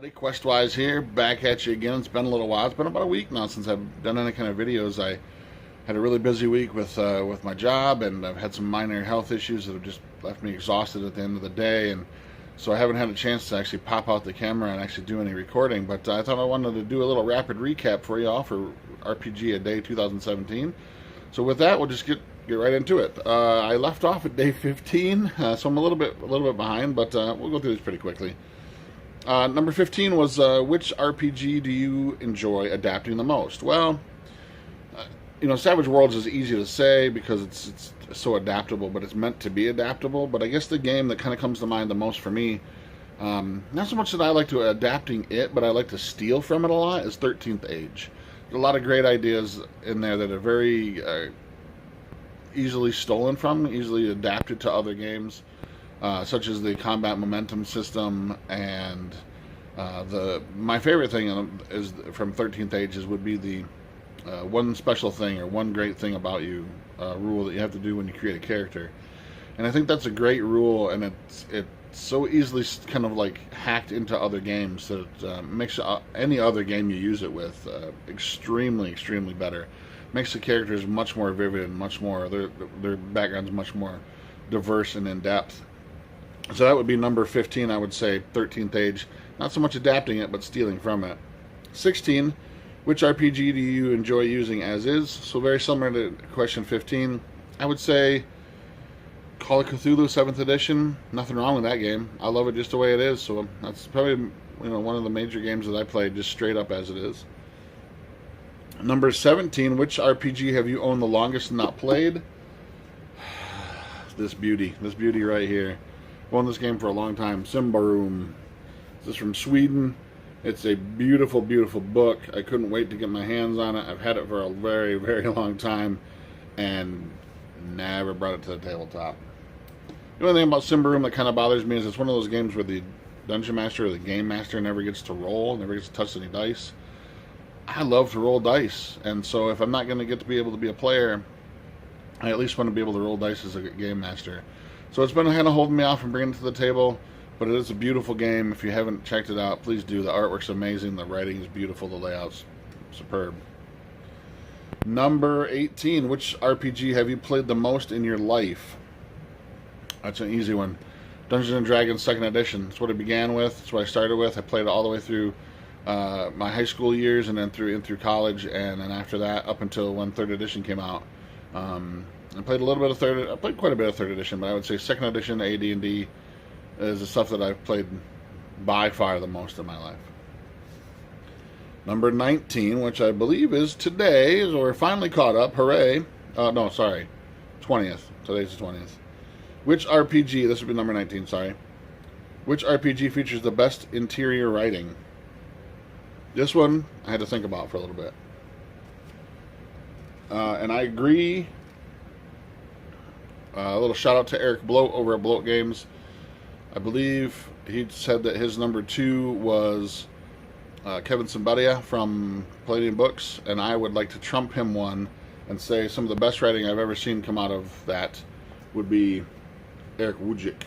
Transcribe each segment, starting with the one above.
Everybody, Questwise here, back at you again. It's been a little while. It's been about a week now since I've done any kind of videos. I had a really busy week with my job, and I've had some minor health issues that have just left me exhausted at the end of the day, and so I haven't had a chance to actually pop out the camera and actually do any recording. But I thought I wanted to do a little rapid recap for you all for RPG A Day 2017. So with that, we'll just get right into it. I left off at day 15, so I'm a little bit behind, but we'll go through this pretty quickly. Number 15 was which RPG do you enjoy adapting the most? Well, Savage Worlds is easy to say because it's so adaptable, but it's meant to be adaptable. But I guess the game that kind of comes to mind the most for me, not so much that I like to adapting it, but I like to steal from it a lot, is 13th Age. There's a lot of great ideas in there that are very easily stolen from, easily adapted to other games. Such as the combat momentum system, and my favorite thing is from 13th Ages would be the one special thing or one great thing about you rule that you have to do when you create a character. And I think that's a great rule, and it's so easily kind of like hacked into other games that it makes any other game you use it with extremely better. Makes the characters much more vivid and much more their backgrounds much more diverse and in depth. So that would be number 15, I would say, 13th Age. Not so much adapting it, but stealing from it. 16, which RPG do you enjoy using as is? So very similar to question 15. I would say Call of Cthulhu 7th Edition. Nothing wrong with that game. I love it just the way it is. So that's probably one of the major games that I played just straight up as it is. Number 17, which RPG have you owned the longest and not played? This beauty right here. I've owned this game for a long time. Symbaroum. This is from Sweden. It's a beautiful book. I couldn't wait to get my hands on it. I've had it for a very long time and never brought it to the tabletop. The only thing about Symbaroum that kind of bothers me is it's one of those games where the Dungeon Master or the Game Master never gets to roll, never gets to touch any dice. I love to roll dice, and so if I'm not going to get to be able to be a player, I at least want to be able to roll dice as a Game Master. So it's been kind of holding me off from bringing it to the table, but it is a beautiful game. If you haven't checked it out, please do. The artwork's amazing, the writing is beautiful, the layout's superb. Number 18, which RPG have you played the most in your life? That's an easy one. Dungeons & Dragons 2nd Edition. That's what it began with. That's what I started with. I played it all the way through my high school years, and then through college, and then after that up until when 3rd Edition came out. I played a little bit of I played quite a bit of 3rd Edition, but I would say 2nd Edition AD&D is the stuff that I've played by far the most in my life. Number 19, which I believe is today, so we're finally caught up. Hooray! No, sorry, 20th. Today's the 20th. Which RPG? This would be number 19. Sorry. Which RPG features the best interior writing? This one I had to think about for a little bit, and I agree. A little shout out to Eric Bloat over at Bloat Games. I believe he said that his number 2 was Kevin Simbadia from Palladium Books, and I would like to trump him one and say some of the best writing I've ever seen come out of that would be Eric Wujic.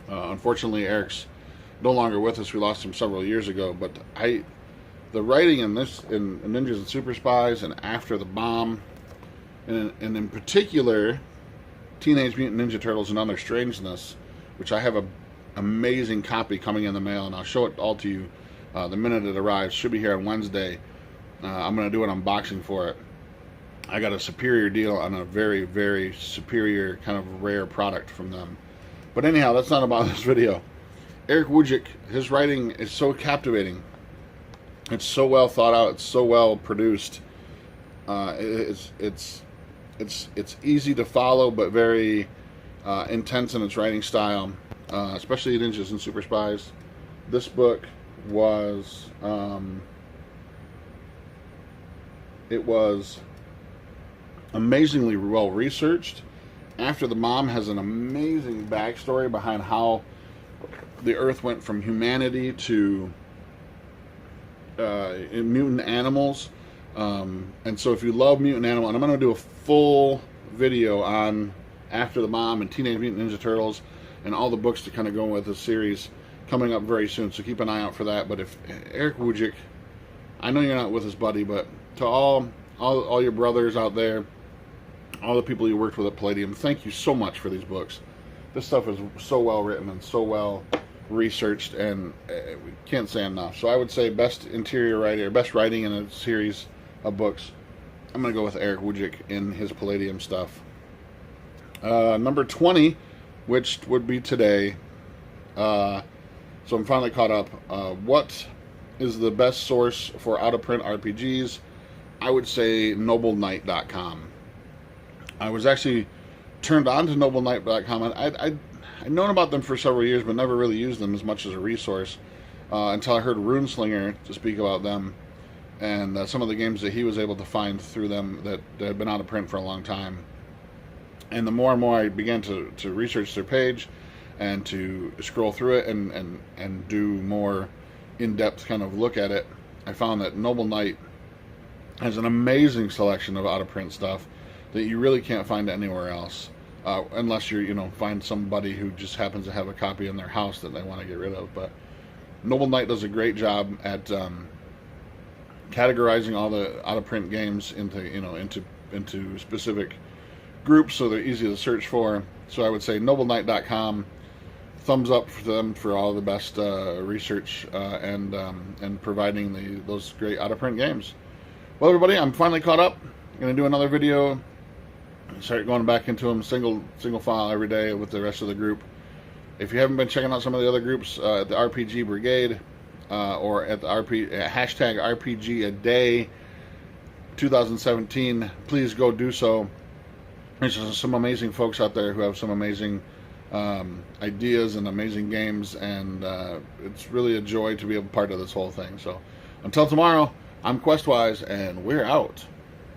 Unfortunately, Eric's no longer with us. We lost him several years ago, but the writing in this, in Ninjas and Super Spies and After the Bomb, and in particular Teenage Mutant Ninja Turtles and Other Strangeness, which I have an amazing copy coming in the mail, and I'll show it all to you the minute it arrives. Should be here on Wednesday. I'm going to do an unboxing for it. I got a superior deal on a very superior kind of rare product from them. But anyhow, that's not about this video. Eric Wujic, his writing is so captivating. It's so well thought out. It's so well produced. It's easy to follow, but very intense in its writing style, especially Ninjas and Super Spies. This book was it was amazingly well researched. After the Bomb has an amazing backstory behind how the Earth went from humanity to mutant animals. And so if you love mutant animal, and I'm going to do a full video on After the Bomb and Teenage Mutant Ninja Turtles and all the books to kind of go with this series, coming up very soon, so keep an eye out for that. But if Eric Wujcik, I know you're not with us, buddy, but to all your brothers out there, all the people you worked with at Palladium, thank you so much for these books. This stuff is so well written and so well researched, and we can't say enough. So I would say best interior writer, best writing in a series of books, I'm going to go with Eric Wujcik in his Palladium stuff. Number 20, which would be today, so I'm finally caught up. What is the best source for out-of-print RPGs? I would say NobleKnight.com. I was actually turned on to NobleKnight.com, and I'd known about them for several years, but never really used them as much as a resource until I heard Runeslinger to speak about them and some of the games that he was able to find through them that had been out of print for a long time. And the more and more I began to research their page and to scroll through it and do more in-depth kind of look at it, I found that Noble Knight has an amazing selection of out-of-print stuff that you really can't find anywhere else, unless you find somebody who just happens to have a copy in their house that they want to get rid of. But Noble Knight does a great job at categorizing all the out-of-print games into specific groups, so they're easy to search for. So I would say NobleKnight.com. Thumbs up for them for all the best research and providing those great out-of-print games. Well, everybody, I'm finally caught up. I'm going to do another video. Start going back into them single file every day with the rest of the group. If you haven't been checking out some of the other groups at the RPG Brigade or at the hashtag RPG a Day 2017, please go do so. There's some amazing folks out there who have some amazing ideas and amazing games, and it's really a joy to be a part of this whole thing. So until tomorrow, I'm Questwise, and we're out.